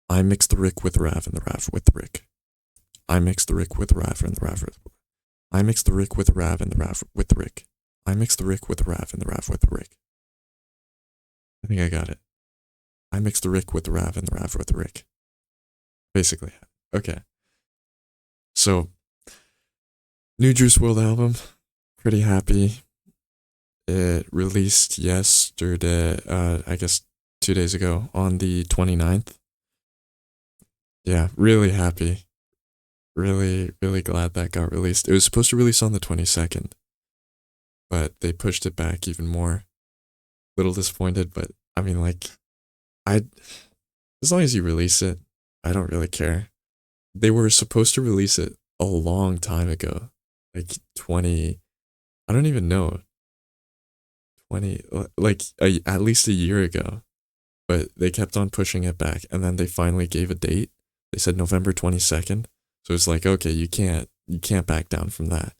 I mix the Rick with the Rav and the Rav with the Rick. I mix the Rick with the Rav and the Rav with I mix the Rick with the Rav and the Rav with the Rick. I mix the Rick with the Rav and the Rav with the Rick. I think I got it. I mix the Rick with the Rav and the Rav with the Rick. Basically. Okay. So, new Juice World album. Pretty happy. It released yesterday, I guess 2 days ago on the 29th. Yeah, really happy. Really, really glad that got released. It was supposed to release on the 22nd, but they pushed it back even more. Little disappointed, but I mean, like, I, as long as you release it, I don't really care. They were supposed to release it a long time ago, like 20, I don't even know, 20, like at least a year ago, but they kept on pushing it back, and then they finally gave a date. They said November 22nd. So it's like, okay, you can't back down from that.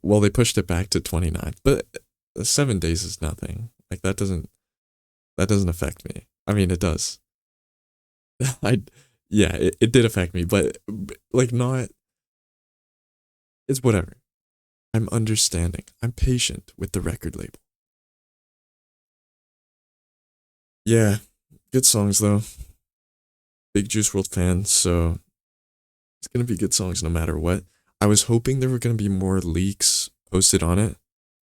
Well, they pushed it back to 29th, but 7 days is nothing. Like that doesn't affect me. I mean, it does. I yeah, it did affect me, but like not. It's whatever. I'm understanding. I'm patient with the record label. Yeah, good songs though. Big Juice World fan, so it's gonna be good songs no matter what. I was hoping there were gonna be more leaks posted on it,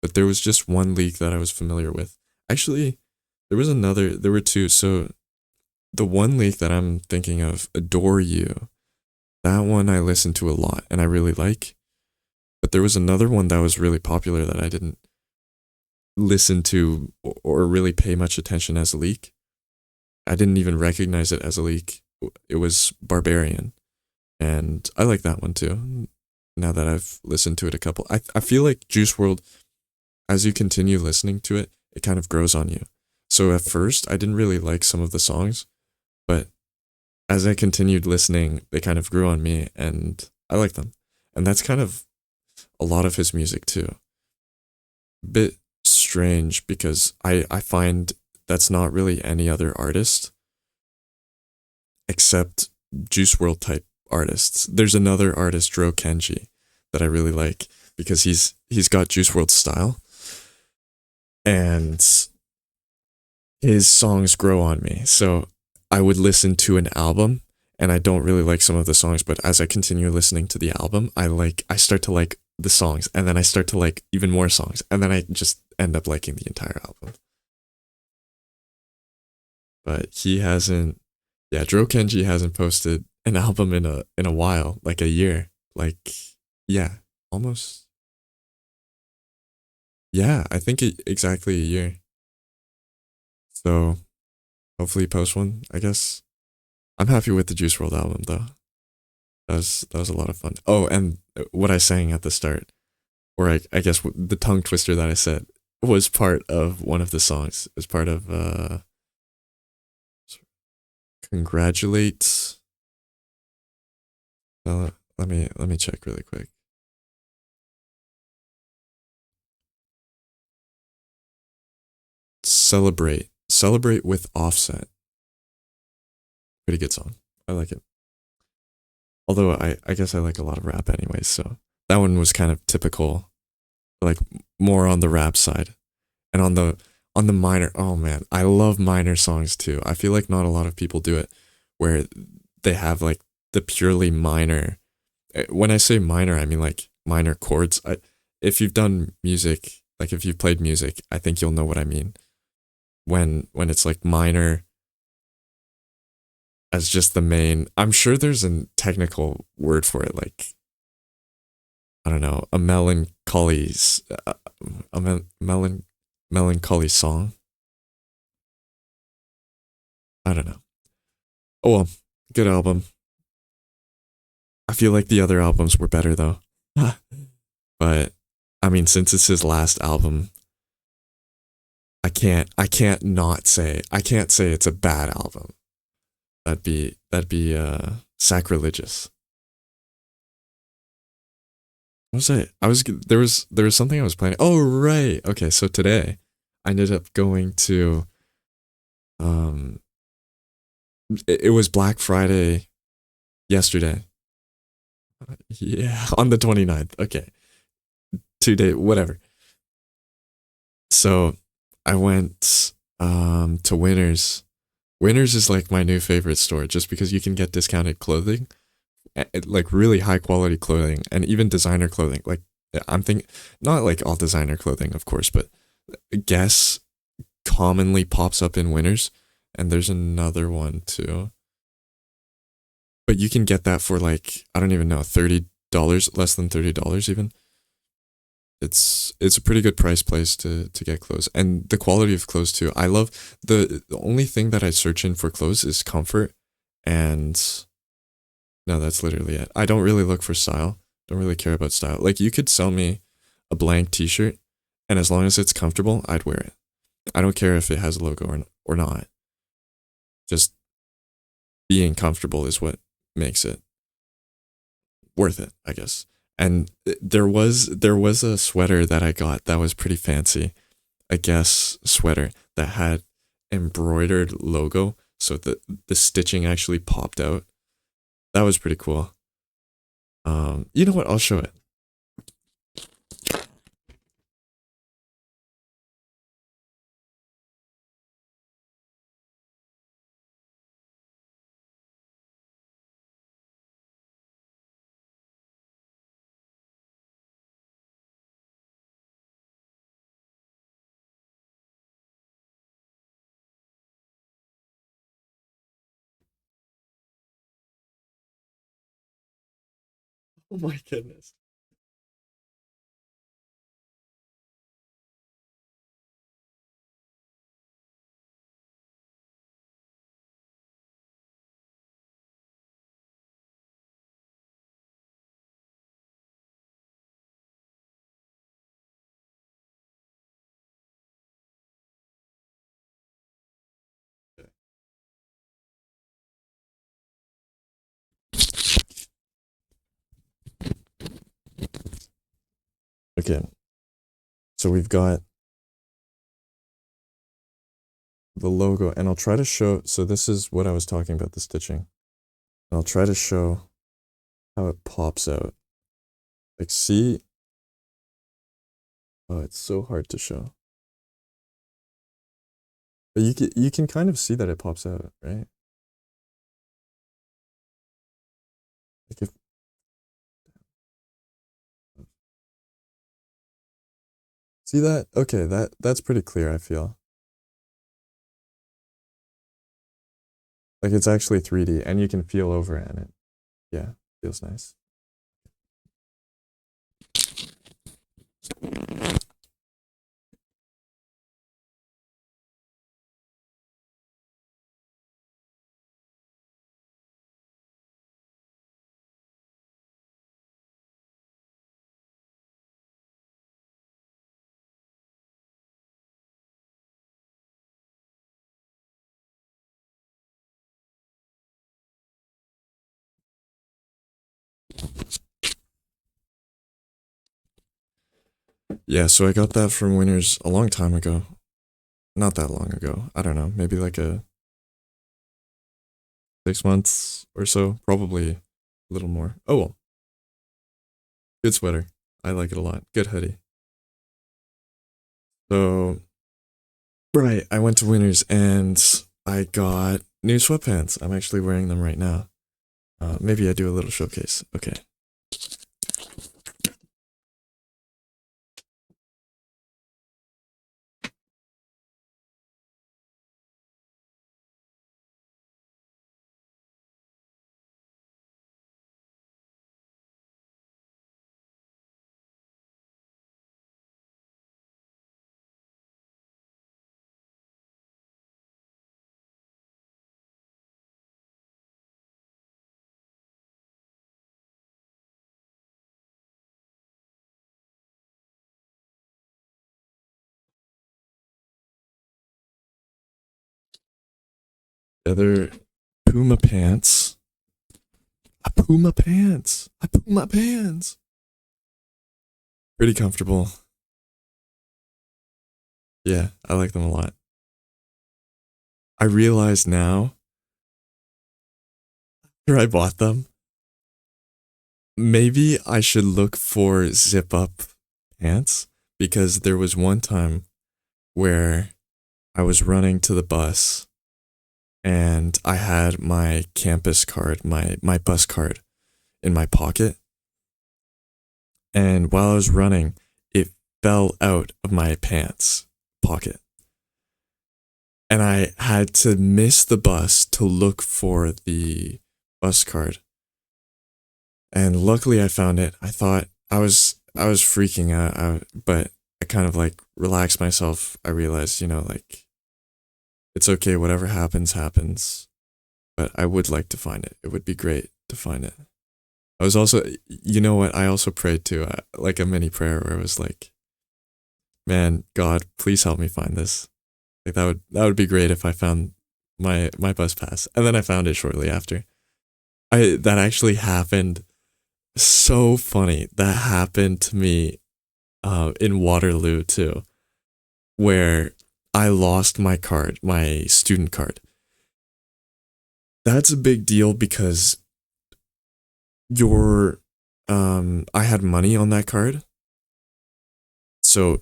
but there was just one leak that I was familiar with. Actually, there were two. So the one leak that I'm thinking of, Adore You, that one I listened to a lot and I really like. But there was another one that was really popular that I didn't listen to or really pay much attention as a leak. I didn't even recognize it as a leak. It was Barbarian. And I like that one too. Now that I've listened to it a couple, I feel like Juice World, as you continue listening to it, it kind of grows on you. So at first, I didn't really like some of the songs, but as I continued listening, they kind of grew on me and I like them. And that's kind of a lot of his music too. Bit strange because I find that's not really any other artist except Juice World type artists. There's another artist, Dro Kenji, that I really like because he's got Juice World style and his songs grow on me. So I would listen to an album and I don't really like some of the songs, but as I continue listening to the album, I start to like the songs and then I start to like even more songs and then I just end up liking the entire album. But he hasn't yeah, Dro Kenji hasn't posted an album in a while, like a year. Like yeah, almost yeah, I think exactly a year. So hopefully post one, I guess. I'm happy with the Juice World album though. That was a lot of fun. Oh, and what I sang at the start, or I guess the tongue twister that I said was part of one of the songs. It was part of congratulate. Let me check really quick. Celebrate with Offset. Pretty good song. I like it. Although I guess I like a lot of rap anyways, so that one was kind of typical, like more on the rap side. And on the minor, oh man, I love minor songs too. I feel like not a lot of people do it where they have like the purely minor. When I say minor, I mean like minor chords. If you've done music, like if you've played music, I think you'll know what I mean. When it's like minor as just the main. I'm sure there's a technical word for it, like I don't know, a melancholy's a melancholy song. I don't know. Oh well, good album. I feel like the other albums were better though. But I mean, since it's his last album, I can't say it's a bad album. That'd be sacrilegious. What was it? There was something I was planning. Oh right. Okay, so today I ended up going to um It was Black Friday yesterday. Yeah, on the 29th. Okay. 2 day, whatever. So I went to Winners. Winners is like my new favorite store just because you can get discounted clothing, like really high quality clothing and even designer clothing. Like I'm thinking not like all designer clothing, of course, but Guess commonly pops up in Winners, and there's another one too. But you can get that for like I don't even know, $30, less than $30 even. It's a pretty good price place to get clothes, and the quality of clothes too. I love the only thing that I search in for clothes is comfort, and no, that's literally it. I don't really look for style. Don't really care about style. Like you could sell me a blank T-shirt, and as long as it's comfortable, I'd wear it. I don't care if it has a logo or not. Just being comfortable is what makes it worth it, I guess. And there was a sweater that I got that was pretty fancy. A Guess sweater that had embroidered logo, so the stitching actually popped out. That was pretty cool. You know what? I'll show it. Oh my goodness. Okay, so we've got the logo, and I'll try to show. So this is what I was talking about, the stitching. I'll try to show how it pops out. Like, see? Oh, it's so hard to show. But you can kind of see that it pops out, right? Like if see that? Okay, that's pretty clear, I feel. Like it's actually 3D and you can feel over it and it yeah, feels nice. Yeah, so I got that from Winners a long time ago. Not that long ago. I don't know, maybe like a 6 months or so, probably a little more. Oh well, good sweater. I like it a lot. Good hoodie. So right, I went to Winners and I got new sweatpants. I'm actually wearing them right now. Maybe I do a little showcase. Okay. Other Puma pants. A Puma pants. A Puma pants. Pretty comfortable. Yeah, I like them a lot. I realize now After I bought them, maybe I should look for zip up pants because there was one time where I was running to the bus and I had my campus card, my bus card in my pocket. And while I was running, it fell out of my pants pocket. And I had to miss the bus to look for the bus card. And luckily I found it. I was freaking out, but I kind of like relaxed myself. I realized, like it's okay, whatever happens happens. But I would like to find it. It would be great to find it. I was also, you know what? I also prayed to like a mini prayer where it was like, "Man, God, please help me find this." Like that would be great if I found my bus pass, and then I found it shortly after. I that actually happened. So funny. That happened to me in Waterloo too, where I lost my card, my student card. That's a big deal because your I had money on that card. So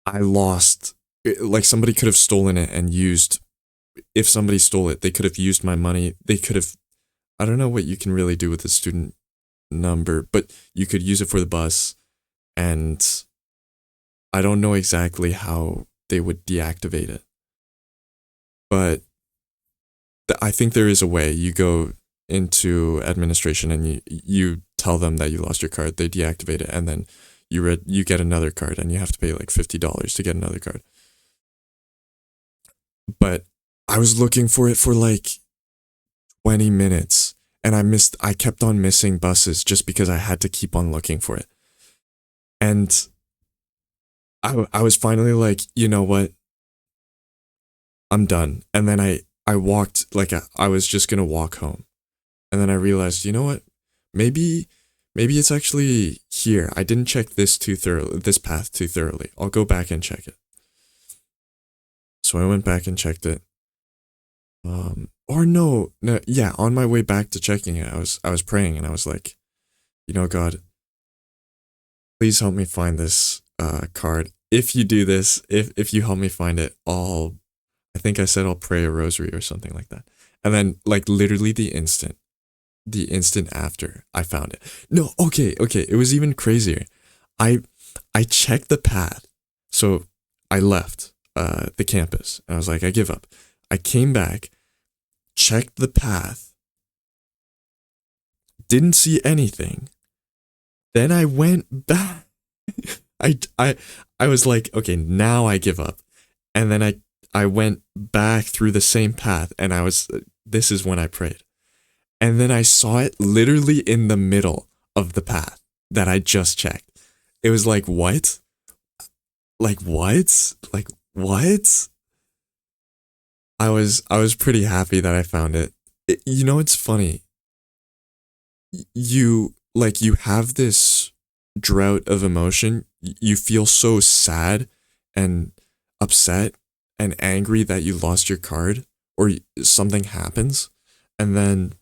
I lost like somebody could have stolen it and used if somebody stole it, they could have used my money. They could have I don't know what you can really do with a student number, but you could use it for the bus and I don't know exactly how they would deactivate it. But I think there is a way. You go into administration and you tell them that you lost your card, they deactivate it, and then you get another card, and you have to pay like $50 to get another card. But I was looking for it for like 20 minutes, and I kept on missing buses just because I had to keep on looking for it. And I was finally like, you know what? I'm done. And then I walked like I was just gonna walk home. And then I realized, you know what? Maybe maybe it's actually here. I didn't check this path too thoroughly. I'll go back and check it. So I went back and checked it. Or no, yeah, on my way back to checking it, I was praying and I was like, God, please help me find this card. If you do this, if you help me find it, I think I said I'll pray a rosary or something like that. And then like literally the instant after I found it. No, okay, it was even crazier. I I checked the path. So I left the campus. I was like, I give up. I came back, checked the path, didn't see anything. Then I went back. I I I was like, okay, now I give up. And then I went back through the same path and this is when I prayed. And then I saw it literally in the middle of the path that I just checked. It was like, what? Like what? Like what? I was pretty happy that I found it. It's funny. You have this drought of emotion. You feel so sad and upset and angry that you lost your card or something happens, and then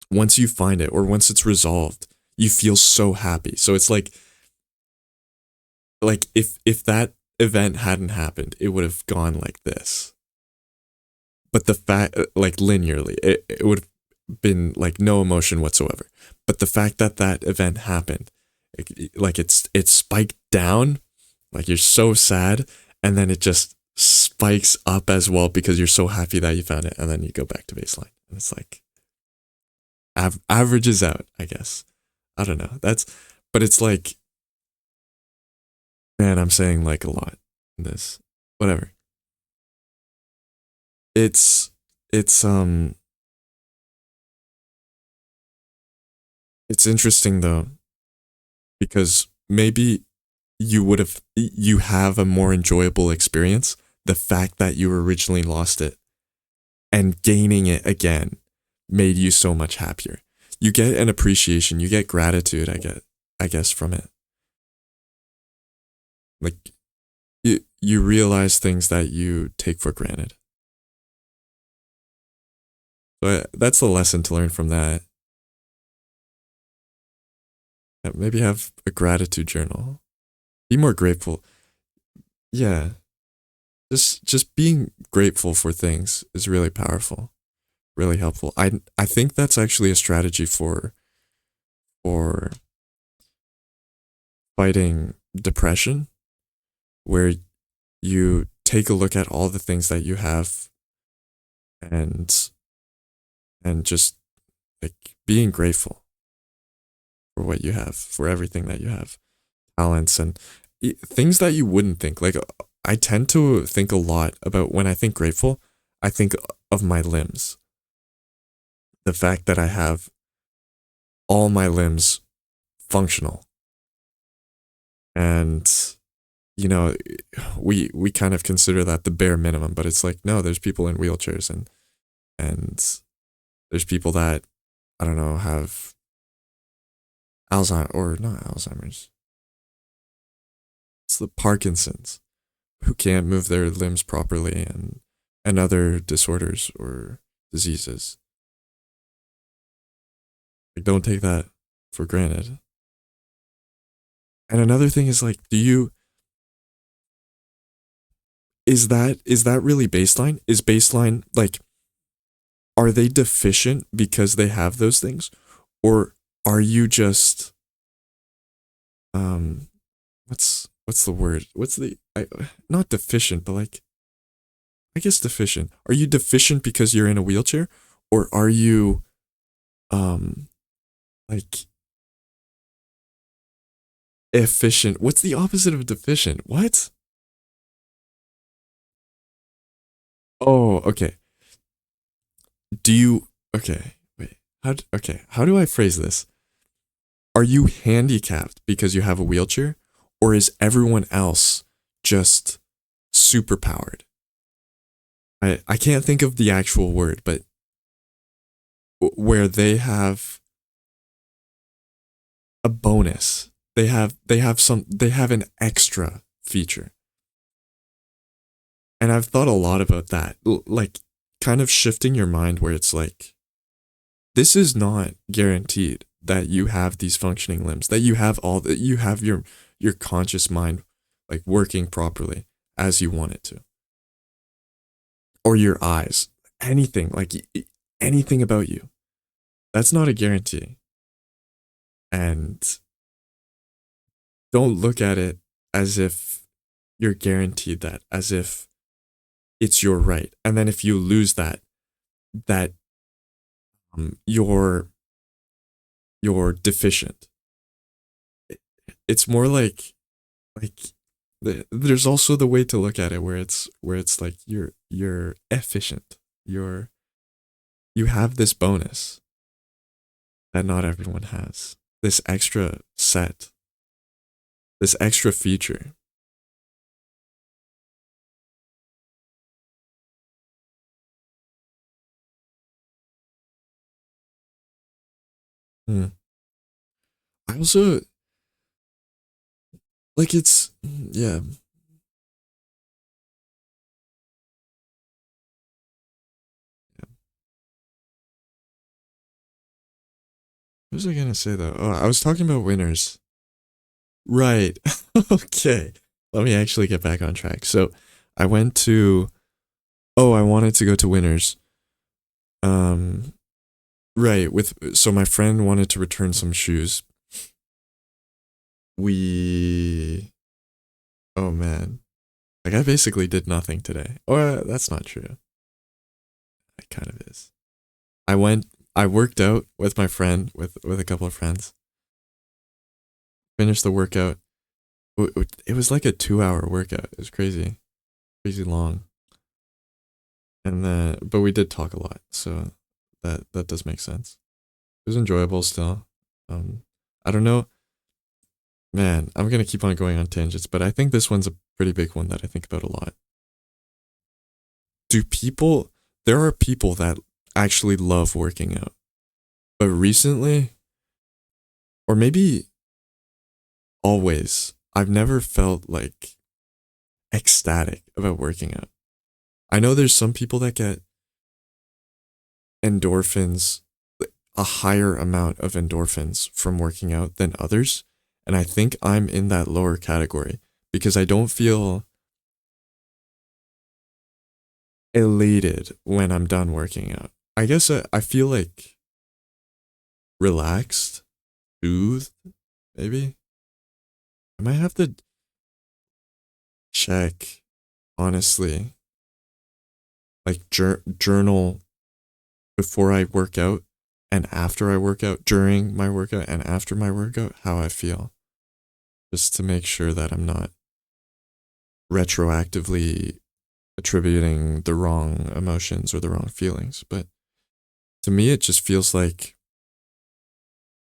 once you find it or once it's resolved, you feel so happy. So it's like if that event hadn't happened, it would have gone like this. But the fact, like linearly, it would have been like no emotion whatsoever. But the fact that that event happened, like it spiked down, like you're so sad, and then it just spikes up as well because you're so happy that you found it, and then you go back to baseline, and it's like averages out, I guess. I don't know. But it's like, man, I'm saying like a lot in this. Whatever. It's it's um it's interesting though because maybe you have a more enjoyable experience the fact that you originally lost it and gaining it again made you so much happier. You get an appreciation, you get gratitude, I guess from it. Like you realize things that you take for granted. So that's the lesson to learn from that. Maybe have a gratitude journal. Be more grateful. Yeah, just being grateful for things is really powerful, really helpful. I think that's actually a strategy for fighting depression, where you take a look at all the things that you have and just like being grateful for what you have, for everything that you have, talents and things that you wouldn't think. Like I tend to think a lot about when I think grateful, I think of my limbs. The fact that I have all my limbs functional. And you know, we kind of consider that the bare minimum, but it's like no, there's people in wheelchairs and there's people that I don't know have Alzheimer's or not Alzheimer's. It's the Parkinson's who can't move their limbs properly and other disorders or diseases. Like don't take that for granted. And another thing is like, do you is that really baseline? Is baseline like are they deficient because they have those things? Or are you just um what's the word? What's the not deficient, but like I guess deficient. Are you deficient because you're in a wheelchair? Or are you um like efficient? What's the opposite of deficient? What? Oh, okay. Do you okay, wait. How do I phrase this? Are you handicapped because you have a wheelchair or is everyone else just superpowered? I can't think of the actual word, but where they have a bonus. They have an extra feature. And I've thought a lot about that. Like kind of shifting your mind where it's like this is not guaranteed that you have these functioning limbs, that you have all that you have your conscious mind like working properly as you want it to. Or your eyes, anything, like anything about you. That's not a guarantee. And don't look at it as if you're guaranteed that, as if it's your right. And then if you lose that you're deficient. It's more like there's also the way to look at it where it's like you're efficient. You have this bonus that not everyone has. This extra set, this extra feature. Hmm. I also like it's yeah. What was I gonna say though? Oh, I was talking about winners. Right. Okay. Let me actually get back on track. So I went to I wanted to go to Winners. Um right, with so my friend wanted to return some shoes. We oh man. Like I basically did nothing today. Or that's not true. It kind of is. I went I worked out with my friend with a couple of friends. Finished the workout. It was like a 2 hour workout. It was crazy. Crazy long. And then but we did talk a lot, so that does make sense. It was enjoyable still. Um I don't know. Man, I'm gonna keep on going on tangents, but I think this one's a pretty big one that I think about a lot. Do people there are people that actually love working out. But recently, or maybe always, I've never felt like ecstatic about working out. I know there's some people that get endorphins, a higher amount of endorphins from working out than others. And I think I'm in that lower category because I don't feel elated when I'm done working out. I guess I feel like relaxed, soothed, maybe. I might have to check, honestly, like journal before I work out and after I work out, during my workout and after my workout, how I feel. Just to make sure that I'm not retroactively attributing the wrong emotions or the wrong feelings. But to me, it just feels like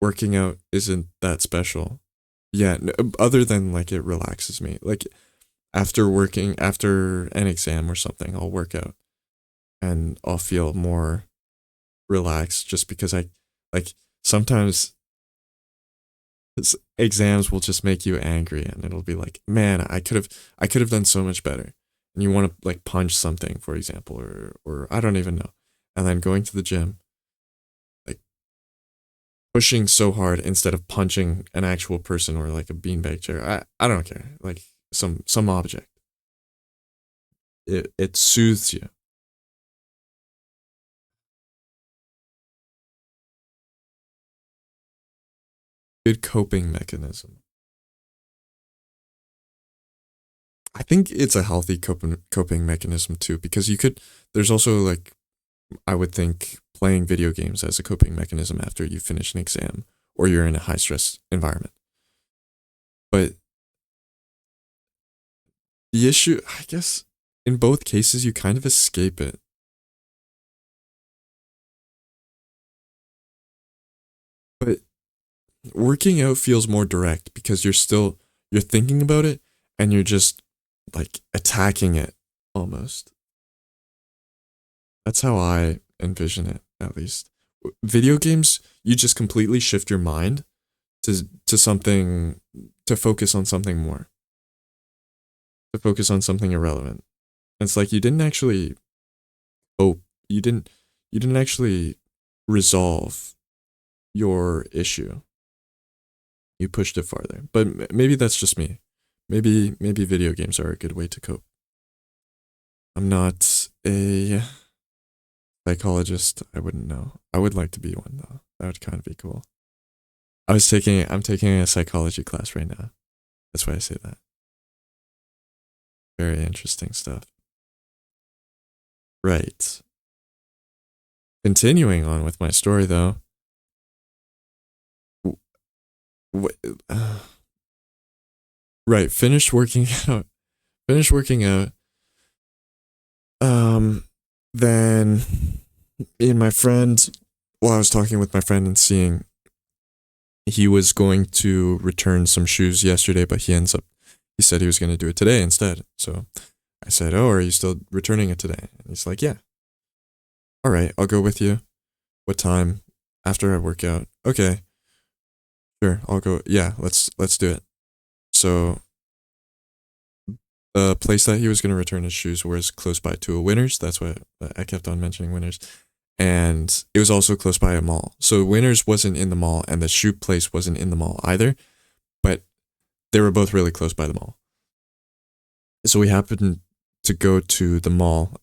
working out isn't that special. Yeah, other than like it relaxes me. Like after an exam or something, I'll work out and I'll feel more relaxed just because I like sometimes exams will just make you angry and it'll be like, man, I could have done so much better. And you want to like punch something, for example, or I don't even know. And then going to the gym, like pushing so hard instead of punching an actual person or like a beanbag chair. I don't care. Like some object. It soothes you. Good coping mechanism. I think it's a healthy coping mechanism too because you could there's also like I would think playing video games as a coping mechanism after you finish an exam or you're in a high stress environment. But the issue, I guess, in both cases, you kind of escape it. But working out feels more direct because you're thinking about it and you're just like attacking it almost. That's how I envision it, at least. Video games, you just completely shift your mind to something to focus on something more, to focus on something irrelevant. It's like you didn't actually hope, you didn't you didn't actually resolve your issue. You pushed it farther. But maybe that's just me. Maybe video games are a good way to cope. I'm not a psychologist. I wouldn't know. I would like to be one though. That would kind of be cool. I'm taking a psychology class right now. That's why I say that. Very interesting stuff. Right. Continuing on with my story though. Uh, right, finished working out. Finished working out. Um then me and my friend, well, I was talking with my friend and seeing he was going to return some shoes yesterday, but he said he was going to do it today instead. So I said, "Oh, are you still returning it today?" And he's like, "Yeah." All right, I'll go with you. What time? After I work out. Okay, sure, I'll go. Yeah, let's do it. So the place that he was going to return his shoes was close by to a Winners. That's why I kept on mentioning Winners. And it was also close by a mall. So Winners wasn't in the mall and the shoe place wasn't in the mall either, but they were both really close by the mall. So we happened to go to the mall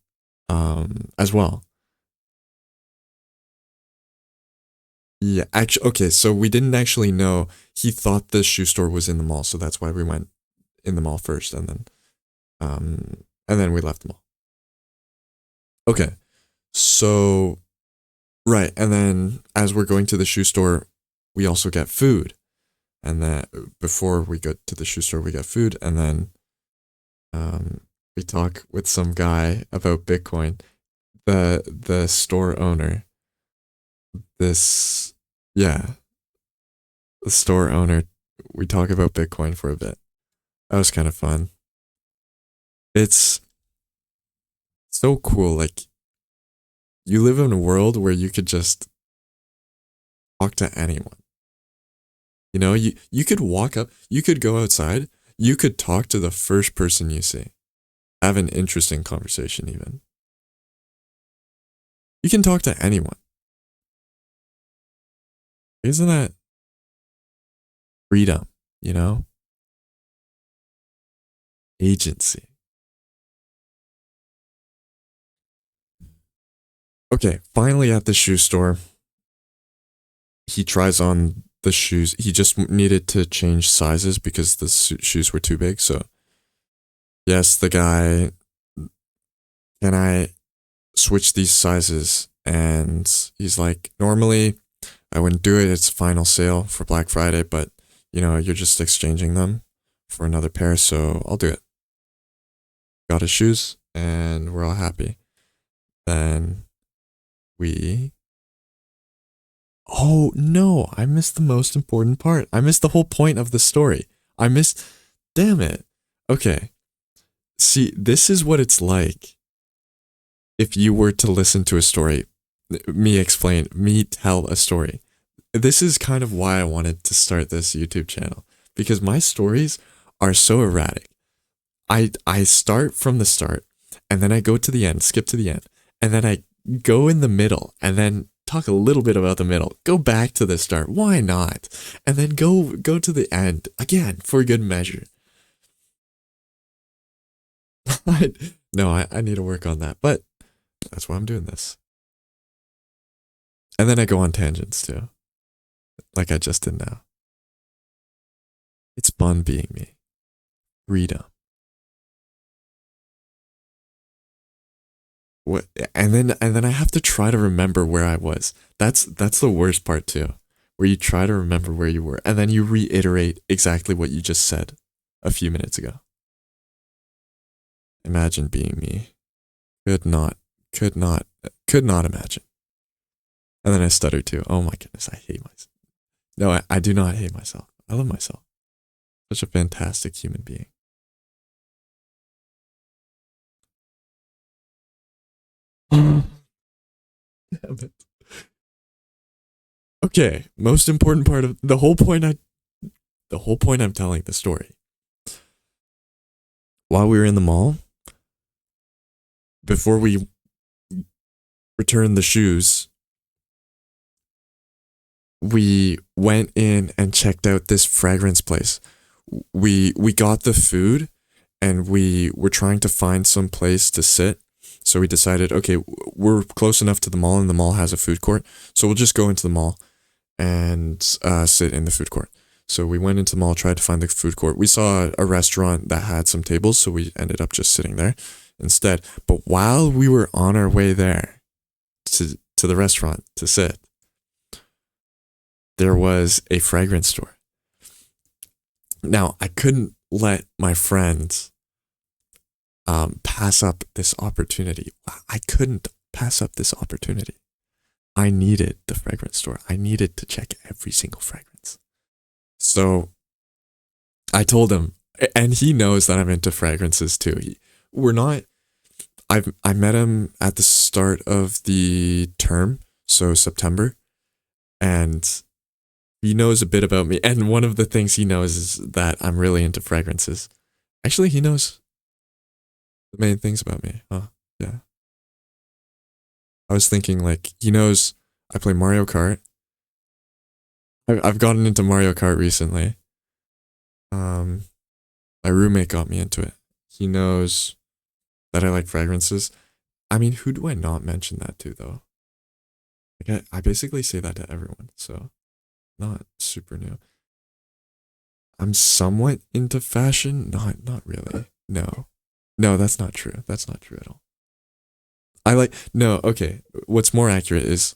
as well. Yeah, actually, okay, so we didn't actually know. He thought the shoe store was in the mall, so that's why we went in the mall first and then we left the mall. Okay. So right, and then as we're going to the shoe store, we also get food. And that before we go to the shoe store, we get food, and then um, we talk with some guy about Bitcoin. The store owner, this yeah, the store owner. We talk about Bitcoin for a bit. That was kind of fun. It's so cool. Like you live in a world where you could just talk to anyone. You know, you could walk up, you could go outside, you could talk to the first person you see, have an interesting conversation even. You can talk to anyone. Isn't that freedom, you know? Agency. Okay, finally at the shoe store, he tries on the shoes. He just needed to change sizes because the shoes were too big. So, yes, the guy, can I switch these sizes? And he's like, normally I wouldn't do it. It's final sale for Black Friday, but you're just exchanging them for another pair. So I'll do it. Got his shoes and we're all happy. Then we Oh no, I missed the most important part. I missed the whole point of the story. I missed Damn it. Okay. See, this is what it's like if you were to listen to a story, me tell a story. This is kind of why I wanted to start this YouTube channel because my stories are so erratic. I start from the start and then I go to the end, skip to the end, and then I go in the middle and then talk a little bit about the middle, go back to the start, why not? And then go to the end again for good measure. No, I need to work on that, but that's why I'm doing this. And then I go on tangents too, like I just did now. It's fun being me. Freedom. What and then I have to try to remember where I was. That's the worst part too. Where you try to remember where you were and then you reiterate exactly what you just said a few minutes ago. Imagine being me. Could not, could not, could not imagine. And then I stutter too. Oh my goodness, I hate myself. No, I do not hate myself. I love myself. Such a fantastic human being. Damn it. Okay, most important part of the whole point I'm telling the story. While we were in the mall, before we returned the shoes, we went in and checked out this fragrance place. We got the food and we were trying to find some place to sit. So we decided, okay, we're close enough to the mall and the mall has a food court. So we'll just go into the mall and sit in the food court. So we went into the mall, tried to find the food court. We saw a restaurant that had some tables, so we ended up just sitting there instead. But while we were on our way there to the restaurant to sit, there was a fragrance store. Now, I couldn't let my friends pass up this opportunity. I couldn't pass up this opportunity. I needed the fragrance store. I needed to check every single fragrance. So I told him, and he knows that I'm into fragrances too. We're not. I met him at the start of the term, so September, and he knows a bit about me. And one of the things he knows is that I'm really into fragrances. Actually, he knows the main things about me. Oh, yeah. I was thinking like he knows I play Mario Kart. I've gotten into Mario Kart recently. Um, my roommate got me into it. He knows that I like fragrances. I mean, who do I not mention that to though? Like I basically say that to everyone, so not super new. I'm somewhat into fashion. Not really. No. No, that's not true. That's not true at all. No, okay. What's more accurate is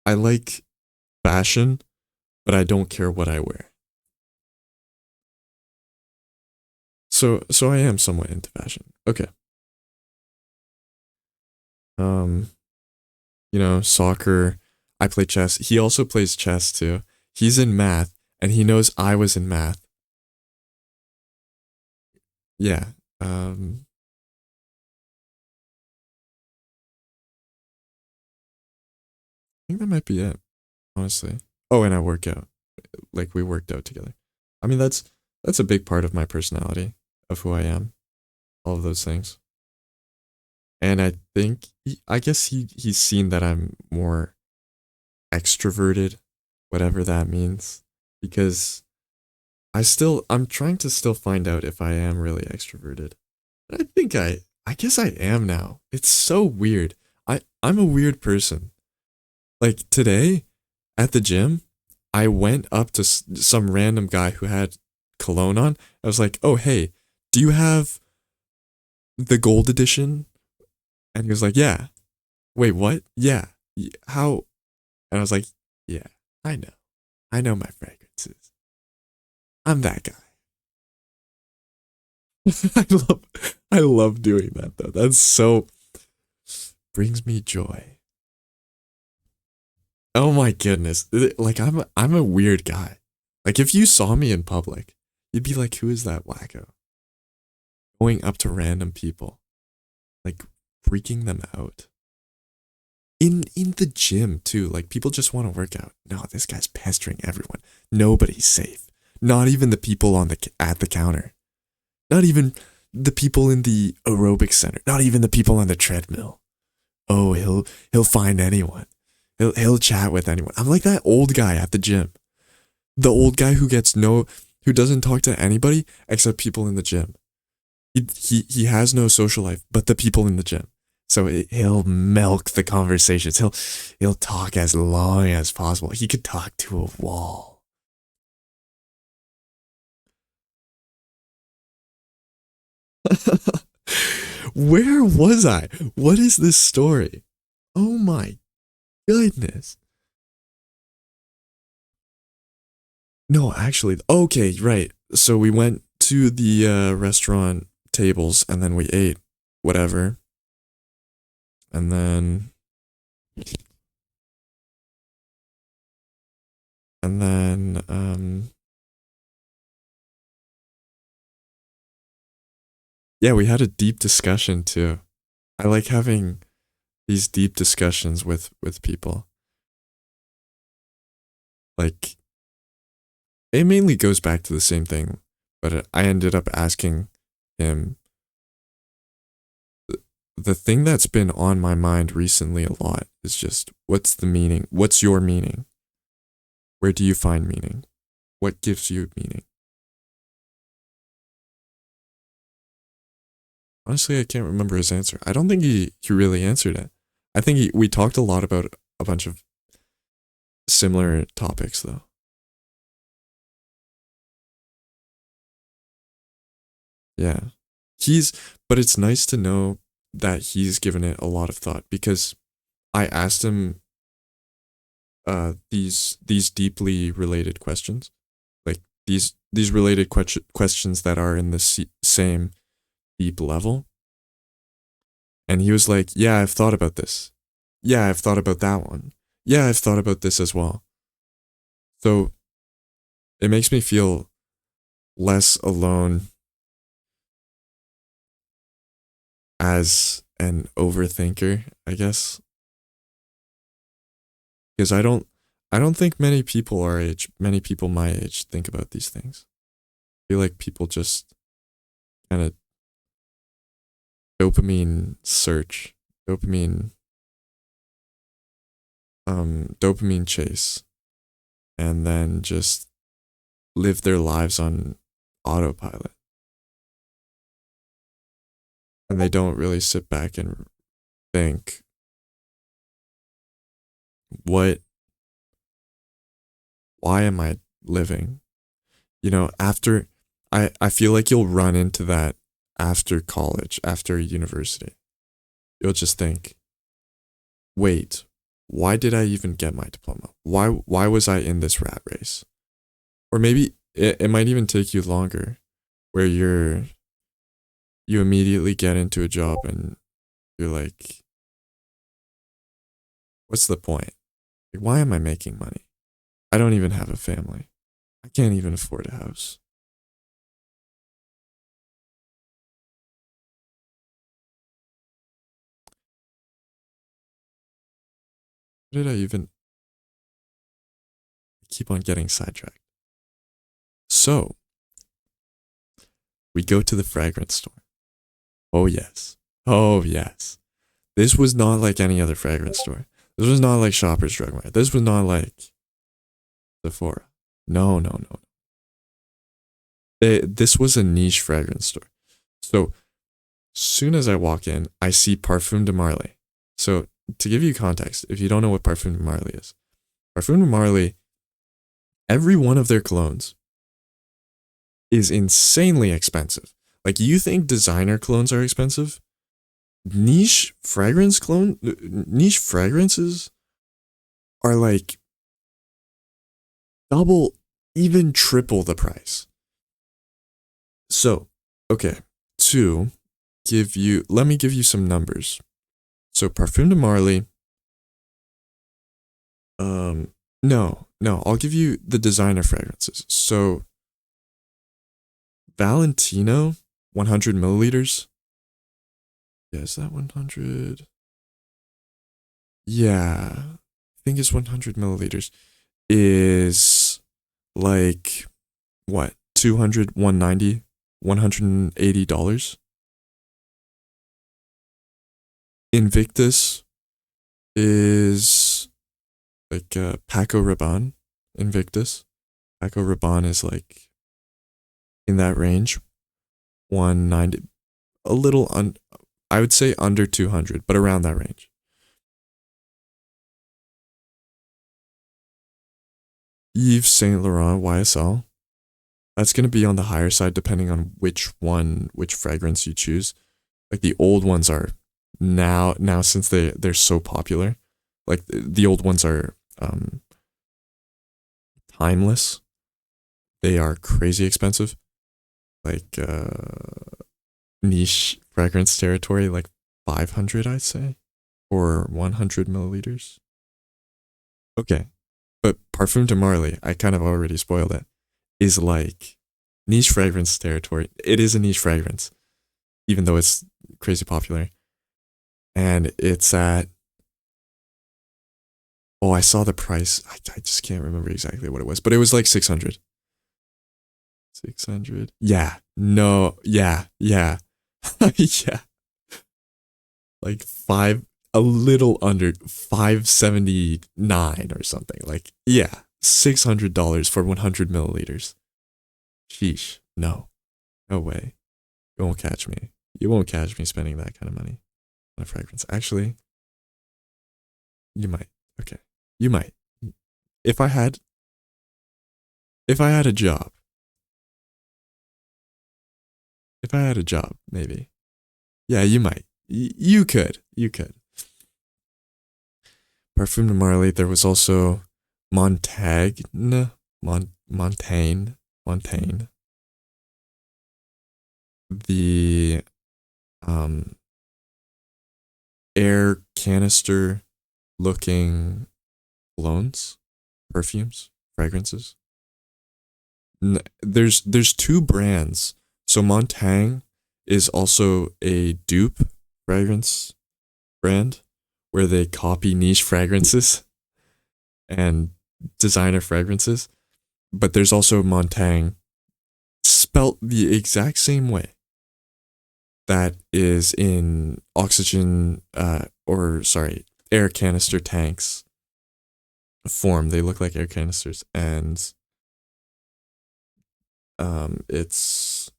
I like fashion, but I don't care what I wear. So I am somewhat into fashion. Okay. Um, soccer. I play chess. He also plays chess too. He's in math and he knows I was in math. Yeah. I think that might be it, honestly. Oh, and I work out. Like we worked out together. I mean, that's a big part of my personality, of who I am. All of those things. And I think I guess he's seen that I'm more extroverted, whatever that means, because I'm trying to still find out if I am really extroverted. I think I guess I am now. It's so weird. I'm a weird person. Like today at the gym, I went up to some random guy who had cologne on. I was like, "Oh, hey, do you have the gold edition?" And he was like, "Yeah." Wait, what? Yeah. How? And I was like, "Yeah, I know. I know my fragrances. I'm that guy." I love I love doing that though. That's so brings me joy. Oh my goodness. Like I'm a weird guy. Like if you saw me in public, you'd be like, "Who is that wacko?" Going up to random people, like freaking them out. In the gym too. Like people just want to work out. No, this guy's pestering everyone. Nobody's safe. Not even the people on the at the counter. Not even the people in the aerobic center. Not even the people on the treadmill. Oh, he'll find anyone. He'll chat with anyone. I'm like that old guy at the gym. The old guy who doesn't talk to anybody except people in the gym. He has no social life but the people in the gym. So he'll milk the conversations. He'll talk as long as possible. He could talk to a wall. Where was I? What is this story? Oh my goodness. No, actually, okay, right. So we went to the restaurant tables and then we ate whatever. And then and then yeah, we had a deep discussion too. I like having these deep discussions with people. Like it mainly goes back to the same thing, but I ended up asking him the thing that's been on my mind recently a lot is just what's the meaning? What's your meaning? Where do you find meaning? What gives you meaning? Honestly, I can't remember his answer. I don't think he really answered it. I think we talked a lot about a bunch of similar topics though. Yeah. He's but it's nice to know that he's given it a lot of thought because I asked him these deeply related questions. Like these related questions that are in the same deep level. And he was like, "Yeah, I've thought about this. Yeah, I've thought about that one. Yeah, I've thought about this as well." So it makes me feel less alone as an overthinker, I guess. Because I don't think many people our age, many people my age think about these things. I feel like people just kind of dopamine search, dopamine dopamine chase and then just live their lives on autopilot. And they don't really sit back and think what why am I living? You know, after I feel like you'll run into that after college, after university. You'll just think, "Wait, why did I even get my diploma? Why was I in this rat race?" Or maybe it might even take you longer where you immediately get into a job and you're like, "What's the point? Like, why am I making money? I don't even have a family. I can't even afford a house." How did I even keep on getting sidetracked? So, we go to the fragrance store. Oh, yes. Oh, yes. This was not like any other fragrance store. This was not like Shoppers Drug Mart. This was not like Sephora. No, no, no. This was a niche fragrance store. So, soon as I walk in, I see Parfum de Marly. So, to give you context, if you don't know what Parfum de Marly is, Parfum de Marly, every one of their colognes is insanely expensive. Like, you think designer colognes are expensive? Niche fragrances are like double, even triple the price. So, okay, let me give you some numbers. So, Parfum de Marly, no, I'll give you the designer fragrances. So, Valentino, 100 milliliters. Yeah, is that 100? Yeah, I think it's 100 milliliters. Is like, what, 200, 190, $180. Invictus is like Paco Rabanne. Invictus. Paco Rabanne is like in that range. 190, a little I would say under 200, but around that range. Yves Saint Laurent YSL. That's going to be on the higher side depending on which fragrance you choose. Like the old ones are now since they're so popular. Like the old ones are timeless. They are crazy expensive. Like niche fragrance territory, like 500, I'd say, or 100 milliliters. Okay, but Parfum de Marly, I kind of already spoiled it, is like niche fragrance territory. It is a niche fragrance, even though it's crazy popular. And it's at, oh, I saw the price. I just can't remember exactly what it was, but it was like 600. 600. Yeah. No. Yeah. Yeah. Yeah. Like a little under 579 or something. Like, yeah. $600 for 100 milliliters. Sheesh. No. No way. You won't catch me. You won't catch me spending that kind of money on a fragrance. Actually, you might. Okay. You might. If I had a job. If I had a job, maybe. Yeah, you might. You could. You could. Parfum de Marly. There was also Montaigne. Montaigne. The air canister looking colognes, perfumes, fragrances. There's two brands. So Montaigne is also a dupe fragrance brand where they copy niche fragrances and designer fragrances. But there's also Montaigne spelt the exact same way that is in air canister tanks form. They look like air canisters, and it's,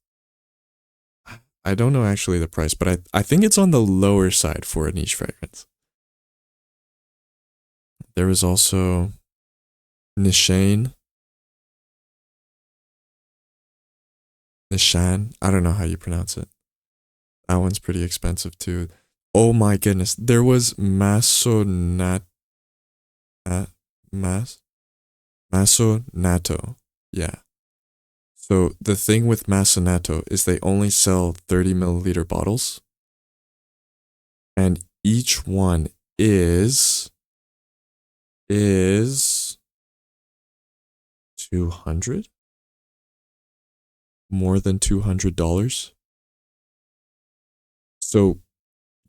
I don't know actually the price, but I think it's on the lower side for a niche fragrance. There was also Nishan. I don't know how you pronounce it. That one's pretty expensive too. Oh my goodness. There was Massonato. Yeah. So the thing with Massonato is they only sell 30 milliliter bottles. And each one is 200? More than $200. So,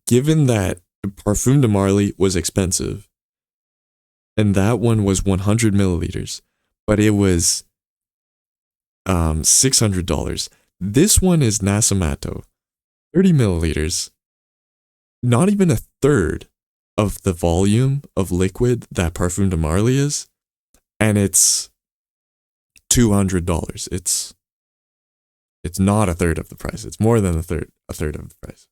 given that Parfum de Marly was expensive, and that one was 100 milliliters, but it was $600. This one is Nasamato, 30 milliliters, not even a third, of the volume of liquid that Parfum de Marly is, and it's $200. It's not a third of the price. It's more than a third of the price.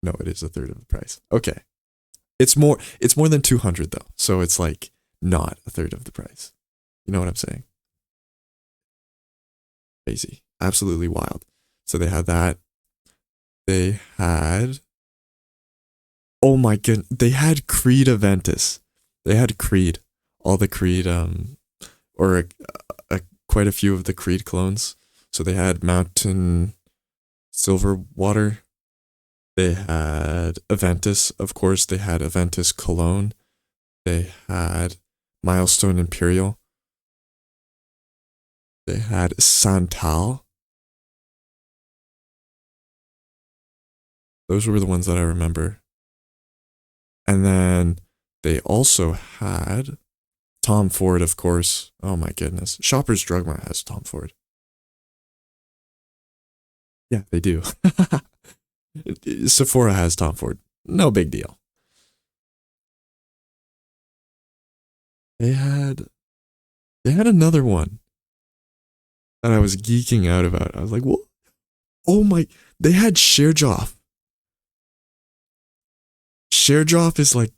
No, it is a third of the price. Okay. It's more than 200 though. So it's like not a third of the price. You know what I'm saying? Crazy. Absolutely wild. So they had that. They had, oh my goodness, they had Creed Aventus. They had Creed. All the Creed or quite a few of the Creed clones. So they had Mountain Silverwater. They had Aventus, of course. They had Aventus Cologne. They had Milestone Imperial. They had Santal. Those were the ones that I remember. And then they also had Tom Ford, of course. Oh my goodness. Shoppers Drug Mart has Tom Ford. Yeah, they do. Sephora has Tom Ford. No big deal. They had another one that I was geeking out about. I was like, what? Oh my, they had Sheerjoff. Sheerjoff is like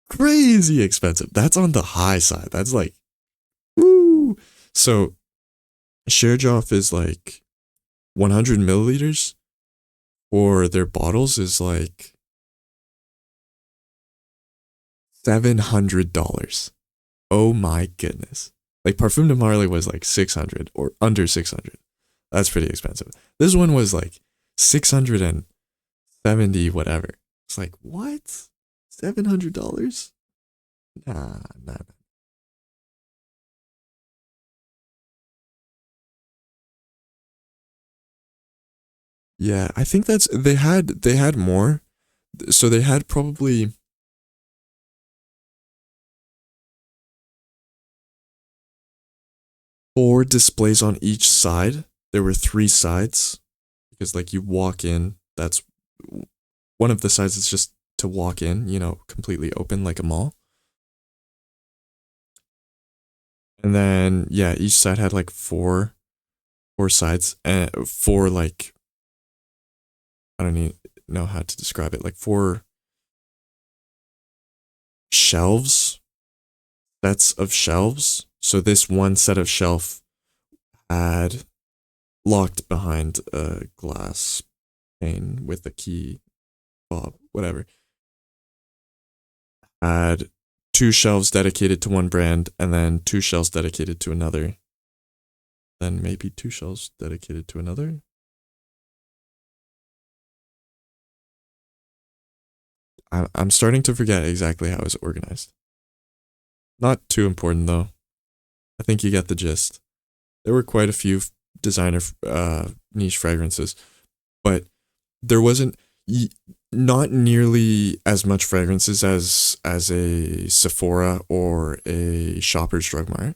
crazy expensive. That's on the high side. That's like, woo. So Sheerjoff is like 100 milliliters, or their bottles is like $700. Oh my goodness. Like Parfum de Marly was like 600 or under 600. That's pretty expensive. This one was like 670 whatever. It's like, what? $700? Nah. Yeah, I think that's they had more. So they had probably 4 displays on each side. There were 3 sides because like you walk in, that's one of the sides is just to walk in, completely open like a mall. And then yeah, each side had like four sides and four like I don't even know how to describe it. Like 4 shelves, sets of shelves. So this one set of shelf had locked behind a glass pane with a key fob, whatever. Had 2 shelves dedicated to one brand and then 2 shelves dedicated to another. Then maybe 2 shelves dedicated to another. I'm starting to forget exactly how it was organized. Not too important though. I think you get the gist. There were quite a few designer niche fragrances, but there wasn't not nearly as much fragrances as a Sephora or a Shoppers Drug Mart.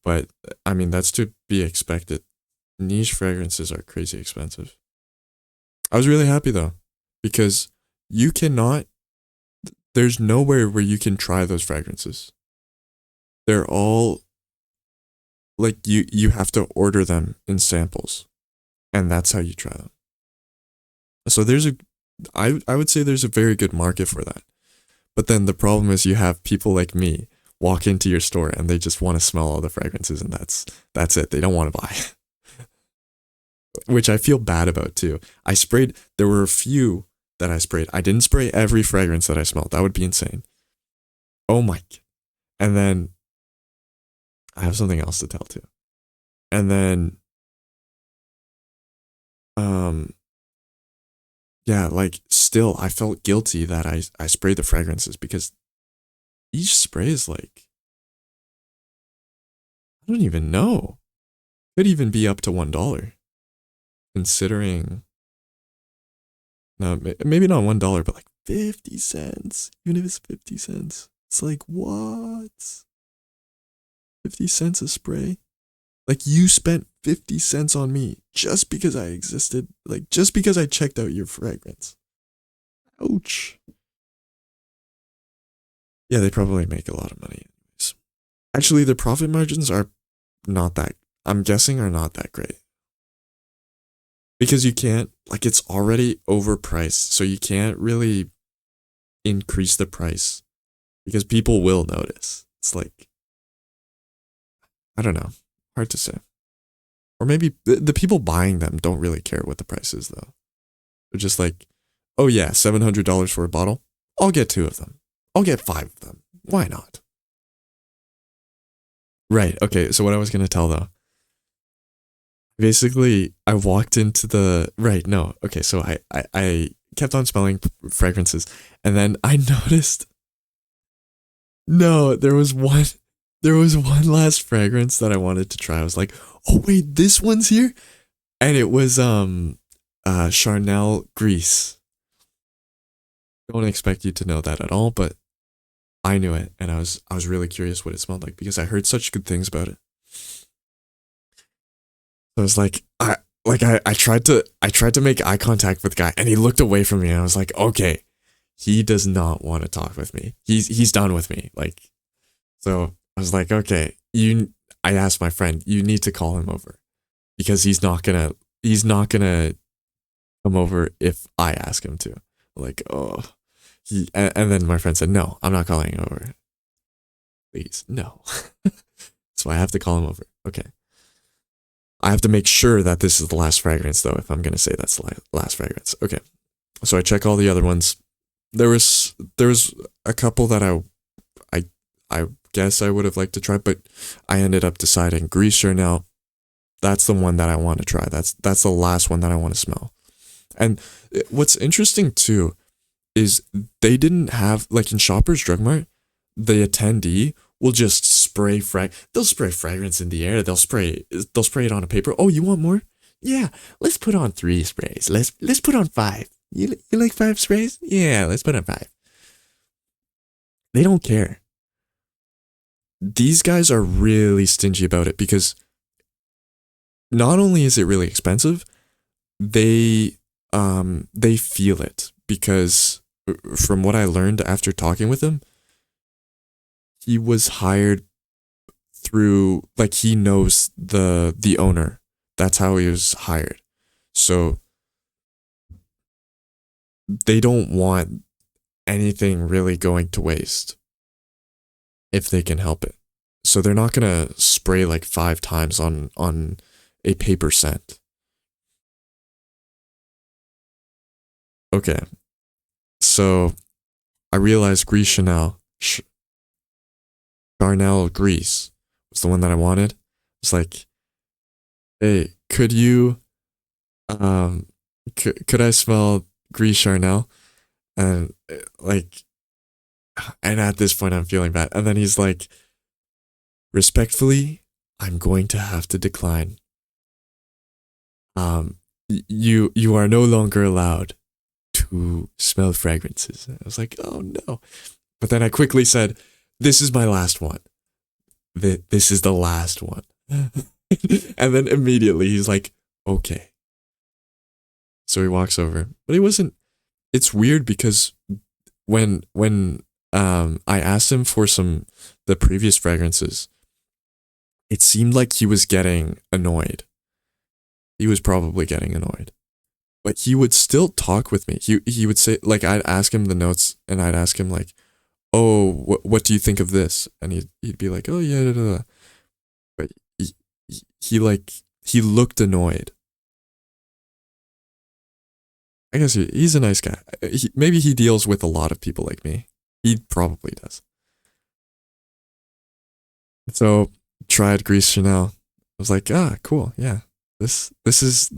But I mean that's to be expected. Niche fragrances are crazy expensive. I was really happy though because you cannot there's nowhere where you can try those fragrances. They're all like you have to order them in samples and that's how you try them. So I would say there's a very good market for that. But then the problem is you have people like me walk into your store and they just want to smell all the fragrances and that's it. They don't want to buy. Which I feel bad about too. There were a few that I sprayed. I didn't spray every fragrance that I smelled. That would be insane. Oh my. And then I have something else to tell too. And then um yeah, like still I felt guilty that I sprayed the fragrances because each spray is like I don't even know. Could even be up to $1 considering no, maybe not $1, but like 50 cents. Even if it's 50 cents. It's like what? 50 cents a spray? Like you spent 50 cents on me just because I existed, like just because I checked out your fragrance. Ouch. Yeah, they probably make a lot of money. Actually, their profit margins are not that, I'm guessing, are not that great. Because you can't, like, it's already overpriced, so you can't really increase the price because people will notice. It's like, I don't know, hard to say. Or maybe the people buying them don't really care what the price is, though. They're just like, oh yeah, $700 for a bottle. I'll get 2 of them. I'll get 5 of them. Why not? Right. Okay. So what I was gonna tell though, basically, I walked into the right. No. Okay. So I kept on smelling fragrances, and then I noticed. No, There was one last fragrance that I wanted to try. I was like, oh wait, this one's here, and it was Charnel Grease. Don't expect you to know that at all, but I knew it, and I was really curious what it smelled like because I heard such good things about it. So I was like, I tried to make eye contact with the guy, and he looked away from me, and I was like, okay, he does not want to talk with me. He's done with me. Like, so I was like, okay, you. I asked my friend, you need to call him over because he's not gonna come over if I ask him to. Like, oh, and then my friend said, no, I'm not calling him over. Please, no. So I have to call him over. Okay. I have to make sure that this is the last fragrance, though, if I'm going to say that's the last fragrance. Okay. So I check all the other ones. There was a couple that I, I guess I would have liked to try, but I ended up deciding Grease Chanel. That's the one that I want to try. That's the last one that I want to smell. And what's interesting, too, is they didn't have, like in Shoppers Drug Mart, the attendee will just they'll spray fragrance in the air. They'll spray it on a paper. Oh, you want more? Yeah, let's put on 3 sprays. Let's put on 5. You like 5 sprays? Yeah, let's put on 5. They don't care. These guys are really stingy about it because not only is it really expensive, they feel it because from what I learned after talking with him, he was hired through, like, he knows the owner. That's how he was hired. So they don't want anything really going to waste if they can help it. So they're not gonna spray like 5 times on a paper scent. Okay. So I realized Grease Chanel, Charnel Grease was the one that I wanted. It's like, hey, um could I smell Grease Charnel? And like, and at this point I'm feeling bad. And then he's like, respectfully, I'm going to have to decline. You are no longer allowed to smell fragrances. I was like, oh no. But then I quickly said, this is my last one. This is the last one. And then immediately he's like, okay. So he walks over. But he wasn't, it's weird because when I asked him for the previous fragrances, it seemed like he was getting annoyed. He was probably getting annoyed. But he would still talk with me. He would say, like, I'd ask him the notes and I'd ask him like, oh, what do you think of this? And he'd be like, oh yeah, da, da, da. But he looked annoyed. I guess he's a nice guy. Maybe he deals with a lot of people like me. He probably does. So tried Grease Chanel. I was like, ah, cool, yeah. This is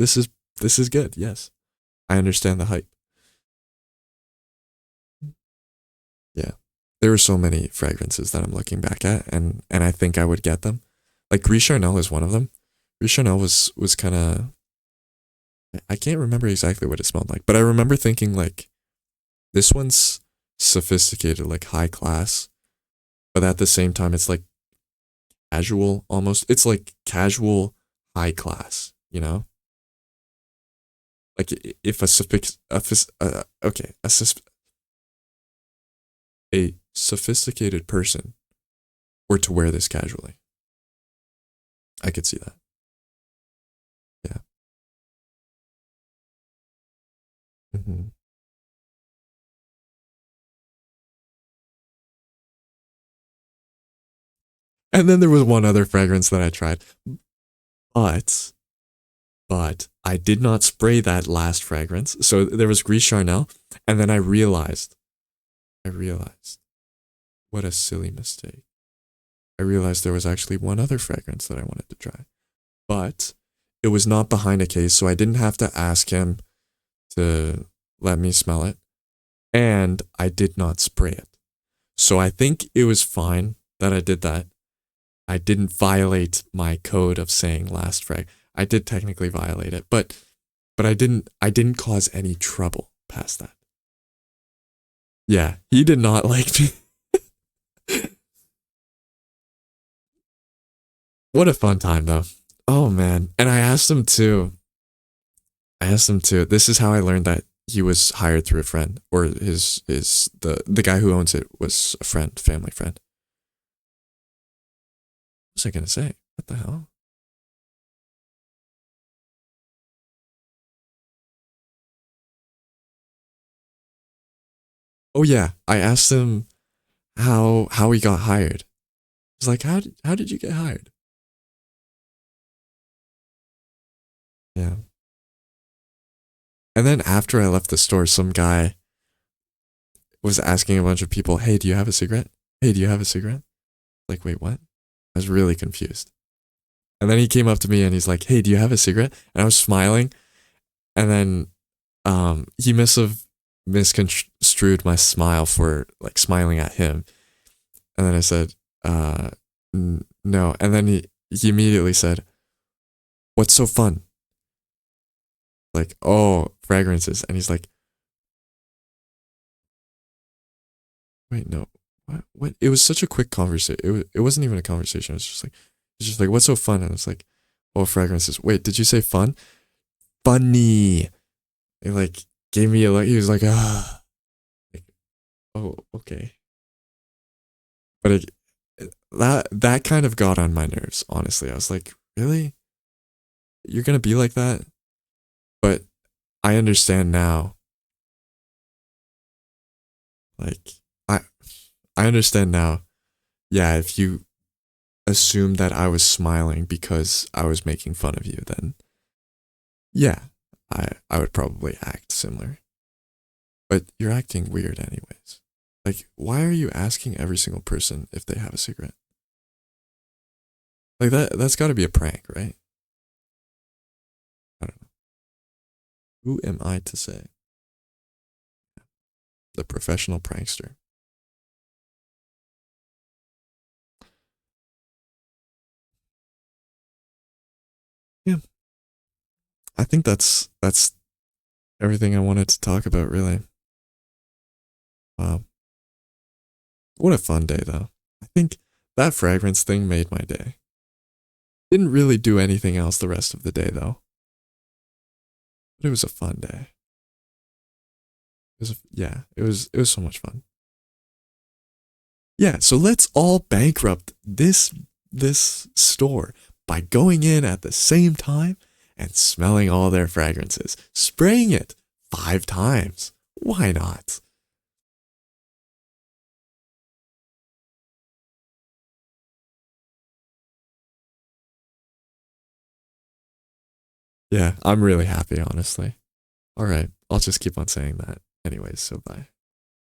good. Yes, I understand the hype. Yeah, there were so many fragrances that I'm looking back at, and I think I would get them. Like Gris Charnel is one of them. Gris Charnel was kind of, I can't remember exactly what it smelled like, but I remember thinking like, this one's sophisticated, like high class, but at the same time it's like casual almost. It's like casual high class, you know? Like if a suffix, okay, a sophisticated person were to wear this casually, I could see that. Yeah. Hmm. And then there was one other fragrance that I tried, but I did not spray that last fragrance. So there was Gris Charnel, and then I realized what a silly mistake. I realized there was actually one other fragrance that I wanted to try, but it was not behind a case, so I didn't have to ask him to let me smell it, and I did not spray it. So I think it was fine that I did that. I didn't violate my code of saying last frag. I did technically violate it, but I didn't cause any trouble past that. Yeah, he did not like me. What a fun time though. Oh man. And I asked him too. I asked him too. This is how I learned that he was hired through a friend, or his the guy who owns it was a friend, family friend. What was I gonna say? What the hell? Oh yeah, I asked him how he got hired. He's like, how did you get hired? Yeah. And then after I left the store, some guy was asking a bunch of people, "Hey, do you have a cigarette? Hey, do you have a cigarette?" Like, wait, what? I was really confused. And then he came up to me and he's like, "Hey, do you have a cigarette?" And I was smiling. And then he must have misconstrued my smile for like smiling at him. And then I said, no. And then he immediately said, "What's so fun?" Like, "Oh, fragrances." And he's like, "Wait, no. What? It was such a quick conversation. It wasn't even a conversation. It was just like, "What's so fun?" And it's like, "Oh, fragrances." Wait, did you say fun? Funny. He like gave me a look. He was like, ah, like, oh, okay. But that kind of got on my nerves. Honestly, I was like, really? You're gonna be like that? But I understand now. Like, I I understand now. Yeah, if you assume that I was smiling because I was making fun of you, then yeah, I would probably act similar. But you're acting weird anyways. Like, why are you asking every single person if they have a cigarette? Like that's got to be a prank, right? I don't know. Who am I to say? The professional prankster. Yeah, I think that's everything I wanted to talk about. Really. Wow, what a fun day though. I think that fragrance thing made my day. Didn't really do anything else the rest of the day though. But it was a fun day. Yeah, it was so much fun. Yeah, so let's all bankrupt this store by going in at the same time and smelling all their fragrances, spraying it 5 times. Why not? Yeah, I'm really happy, honestly. All right, I'll just keep on saying that. Anyways, so bye.